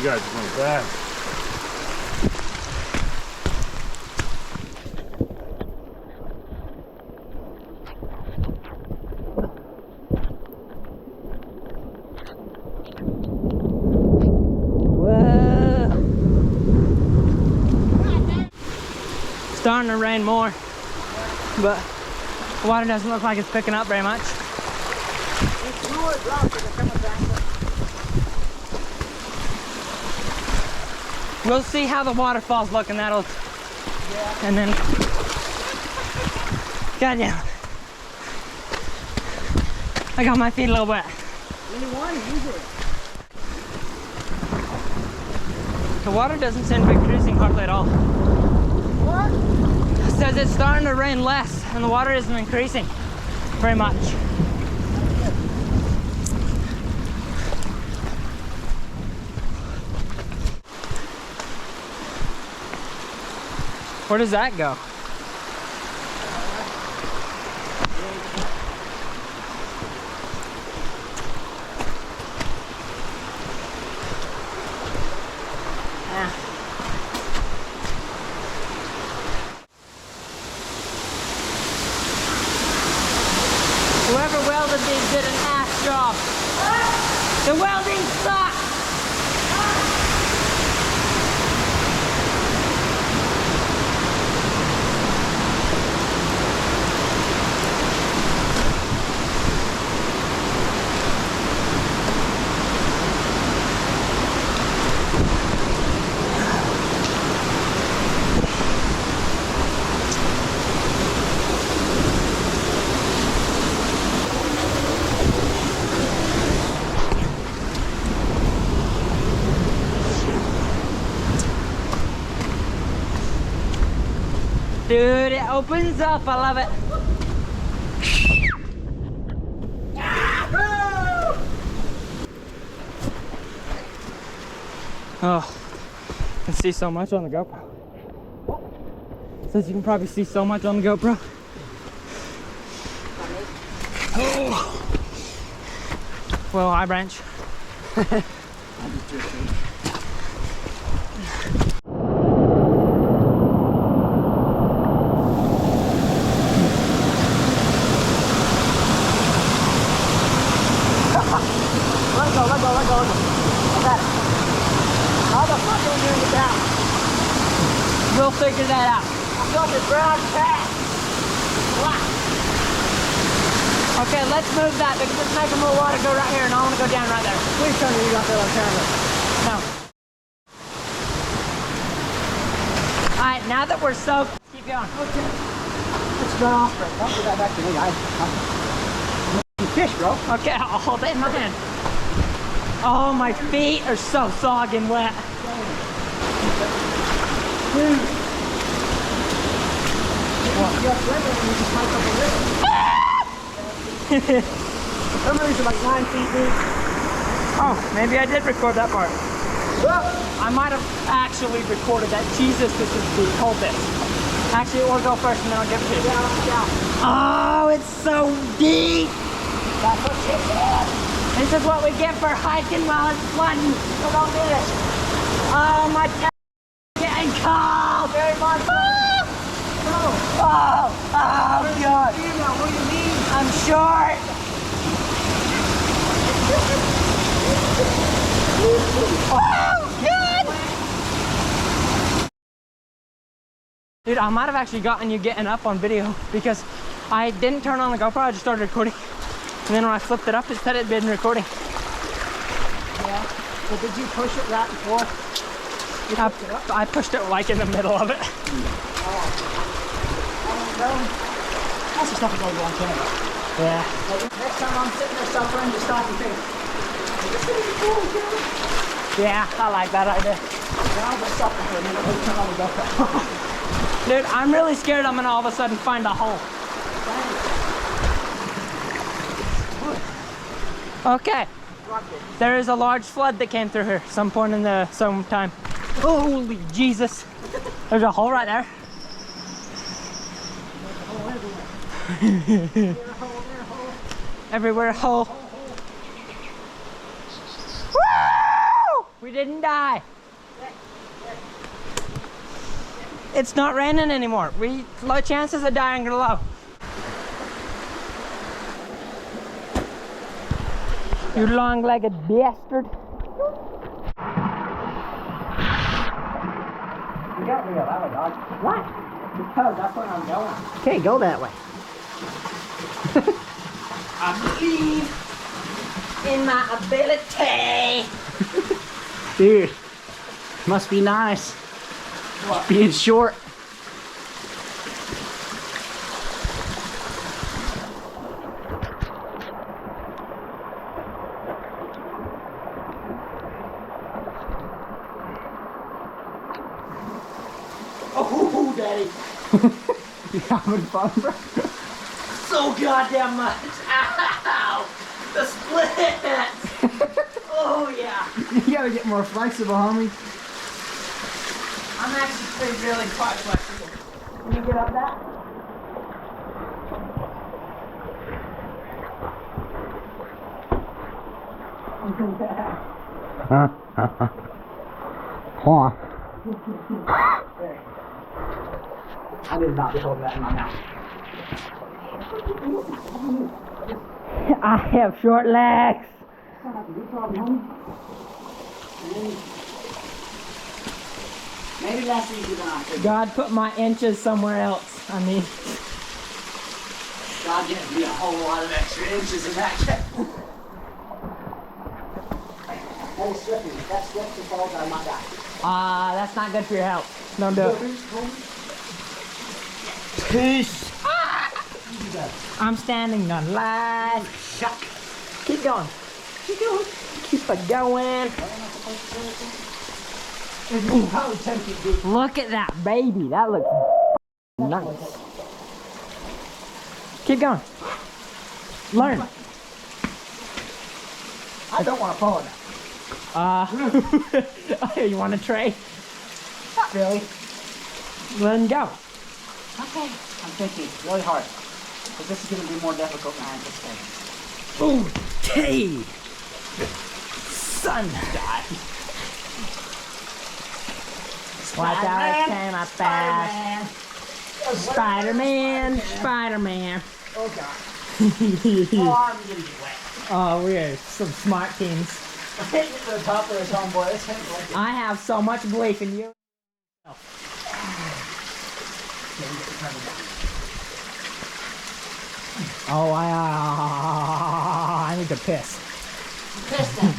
You guys are going fast. Starting to rain more, but the water doesn't look like it's picking up very much. We'll see how the waterfalls look, and that'll, and then, goddamn, I got my feet a little wet. The water doesn't seem to be increasing hardly at all. What? It says it's starting to rain less and the water isn't increasing very much. Where does that go? Whoever welded these did an ass job. The welding sucks! Dude, it opens up. I love it. Oh, I can see so much on the GoPro. Says you can probably see so much on the GoPro. Oh. Well, hi, Branch. Let go. I got it. How the fuck are we doing it down? We'll figure that out. I feel this brown cat. Wow. Okay, let's move that because it's making more water go right here and I want to go down right there. Please tell me you got that on camera. No. Alright, now that we're soaked, keep going. Okay. Let's dry off, bro. Don't do that back to me. I'm fish, bro. Okay, I'll hold it in my hand. Oh, my feet are so soggy and wet. Some of these are like 9 feet deep. Oh, maybe I did record that part. I might have actually recorded that. Jesus, this is deep. Hold this. Actually, we'll go first and then I'll give it to you. Oh, it's so deep. That's what she said. This is what we get for hiking while it's flooding. So don't do this. Oh, my cat is getting cold. Very much. Oh, God. What do you mean? I'm short. Oh, God. Dude, I might have actually gotten you getting up on video because I didn't turn on the GoPro. I just started recording. And then when I flipped it up, it said it had been recording. Yeah. Well, did you push it right before you pushed it up? I pushed it like in the middle of it. Oh. That's the stuff that goes on camera. Yeah. Like, next time I'm sitting there suffering, just stop and think, this is cool, yeah, I like that idea. Now I'll just suffer for a minute. Let's turn on the GoPro. Dude, I'm really scared I'm gonna all of a sudden find a hole. Okay, there is a large flood that came through here some point in the summertime. Holy Jesus, there's a hole right there. Everywhere a hole. Woo! We You didn't die. It's not raining anymore. Low chances of dying are low. You long-legged bastard. You got me that way, dog. What? Because that's where I'm going. Okay, go that way. I believe In my ability. dude, must be nice. What? Being short. Oh, daddy. You having fun, bro? So goddamn much. Ow! The split. Oh yeah. You gotta get more flexible, homie. I'm actually really quite flexible. Can you get up that? Huh? I did not be holding that in my mouth. I have short legs. Maybe that's easier than I think. God put my inches somewhere else. I mean, God gives me a whole lot of extra inches in that cat. That is slipping. If that slips and falls, I might die. that's not good for your health. Don't do it. Peace. I'm standing on light. Shuck. Keep going. Keep going. Keep it going. How tempting, dude. Look at that baby. That looks nice. Keep going. Learn. I don't want to follow that. You want to trade? Not really. Then go. Okay. I'm thinking really hard. But this is going to be more difficult than I anticipated. Okay. Son. Die. Watch out, came up fast. Spider-Man, Spider-Man. Oh, God. Oh, I'm going to get wet. Oh, we are some smart teams. I'm taking it to the top of this homeboy. This thing's like it. I have so much belief in you. Oh, I need to piss. Piss then.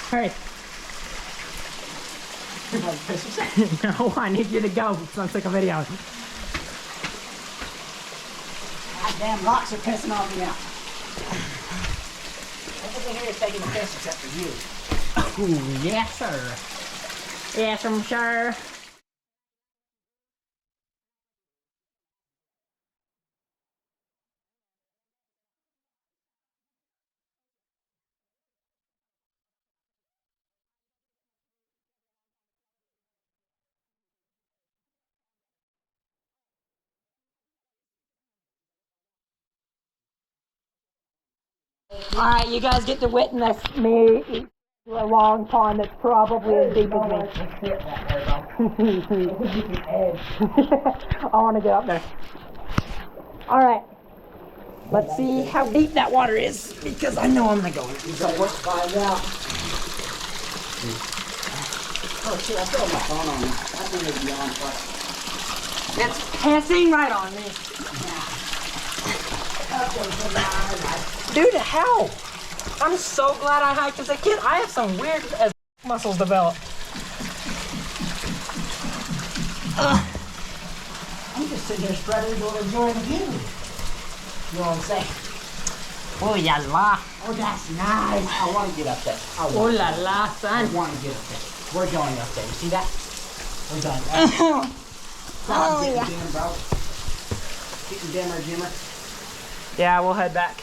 Hurry. No, I need you to go. So I'm sick of videos. Goddamn rocks are pissing on me now. Everything here is taking a piss except for you. Ooh, yes, sir. Yes, I'm sure. Alright, you guys get to witness me eat a long pond that's probably as deep as me. I want to get up there. Alright, let's see how deep that water is, because I know I'm going to go in. So let's find out. Oh shit, I still have my phone on me. I think it's beyond fun. It's passing right on me. Dude, how? I'm so glad I hiked as a kid. I have some weird muscles developed. I'm just sitting here spreading eagle enjoying the view. You know what I'm saying? Oh la la. Oh, that's nice. I want to get up there. Oh la la, I son. want to get up there. We're going up there. You see that? We're done. Oh, getting yeah. dim, bro. Getting dimmer, Jimmer. Yeah, we'll head back.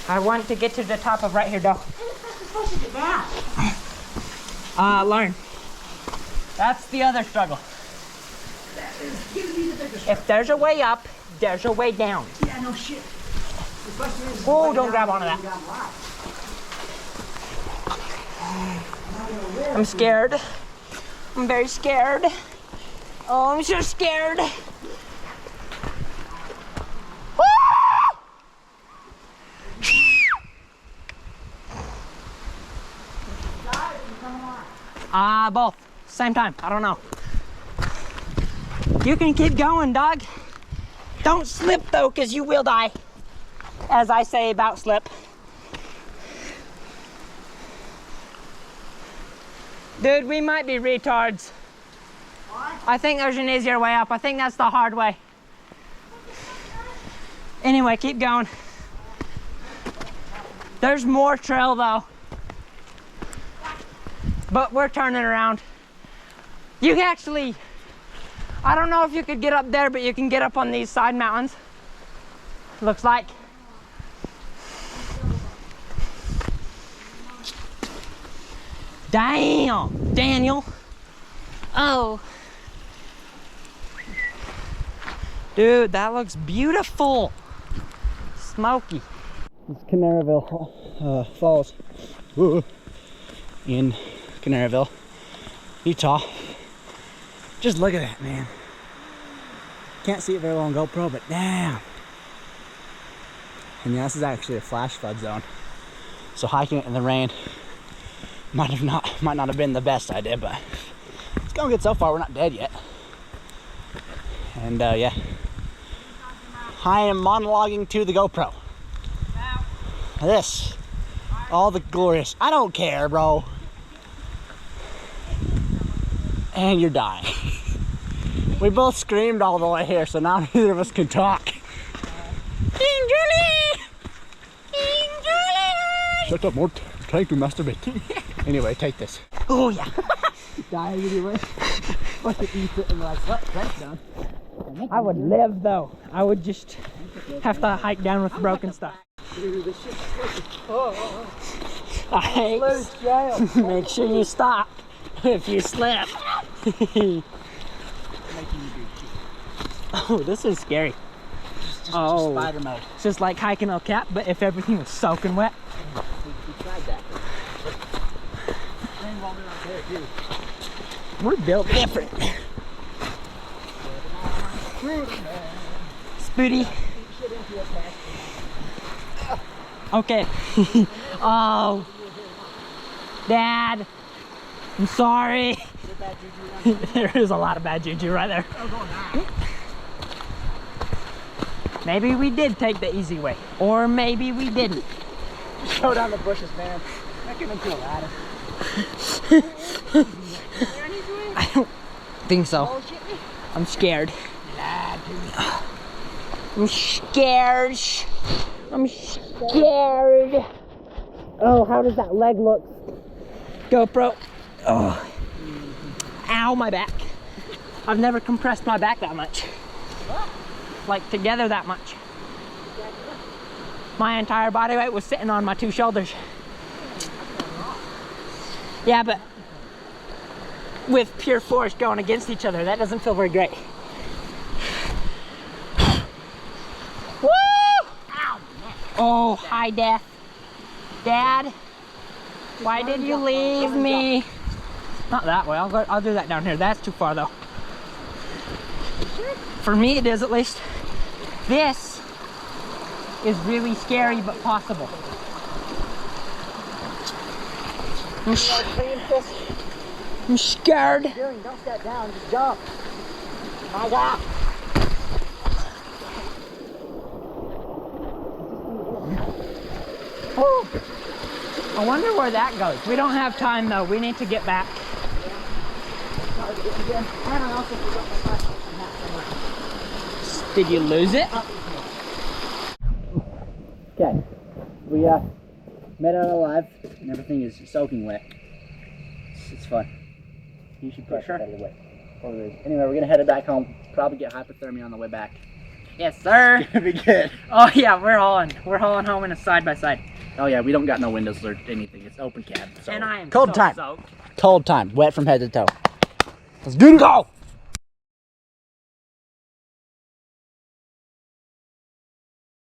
I want to get to the top of right here, though. How supposed to get down? Learn. That's the other struggle. That is giving me the biggest. If there's a way up, there's a way down. Yeah, no shit. Oh, don't grab onto that. I'm scared. I'm very scared. Oh, I'm so scared. Both. Same time. I don't know. You can keep going, dog. Don't slip though, because you will die. As I say about slip. Dude, we might be retards. What? I think there's an easier way up. I think that's the hard way. Anyway, keep going. There's more trail though. But we're turning around. You can actually, I don't know if you could get up there, but you can get up on these side mountains. Looks like. Damn, Daniel. Oh. Dude, that looks beautiful. Smoky. It's Canaryville Falls. Woo. In Canaryville, Utah. Just look at that, man. Can't see it very well on GoPro, but damn. And yeah, this is actually a flash flood zone. So hiking it in the rain might not have been the best idea, but it's going good so far. We're not dead yet. And yeah, I am monologuing to the GoPro. This, all the glorious. I don't care, bro. And you're dying. We both screamed all the way here, so now neither of us can talk. King Julie! King Julie! Shut up, Mort. I'm trying to masturbate. Anyway, take this. Oh yeah. Dying anyway. Fucking eat it and like, what? That's done. I would live though. I would just have to hike down with broken stuff. Dude, this shit's slippy. Make sure you stop if you slip. Oh, this is scary. Just spider mode. It's just like hiking El Cap, but if everything was soaking wet. We tried that. We're built different. Spooty. Okay. Oh. Dad. I'm sorry. There is a lot of bad juju right there. Maybe we did take the easy way. Or maybe we didn't. Go down the bushes, man. That could make you a ladder. I don't think so. I'm scared. I'm scared. I'm scared. Oh, how does that leg look? GoPro. Oh. Ow, my back. I've never compressed my back that much. Like together that much. My entire body weight was sitting on my two shoulders. Yeah, but with pure force going against each other, that doesn't feel very great. Woo! Oh, hi, Dad. Dad, why did you leave me? Not that way. I'll do that down here. That's too far, though. For me, it is at least. This is really scary, but possible. I'm scared. Don't step down, just jump. My God. Woo. I wonder where that goes. We don't have time though. We need to get back. Did you lose it? Okay. We made out alive and everything is soaking wet. It's fun. You should push her. Anyway, we're gonna head back home. Probably get hypothermia on the way back. Yes, sir. It's gonna be good. Oh yeah, we're hauling. We're hauling home in a side by side. Oh yeah, we don't got no windows or anything. It's open cab. So. And I am cold so time. Soaked. Cold time. Wet from head to toe. Let's do it. Go.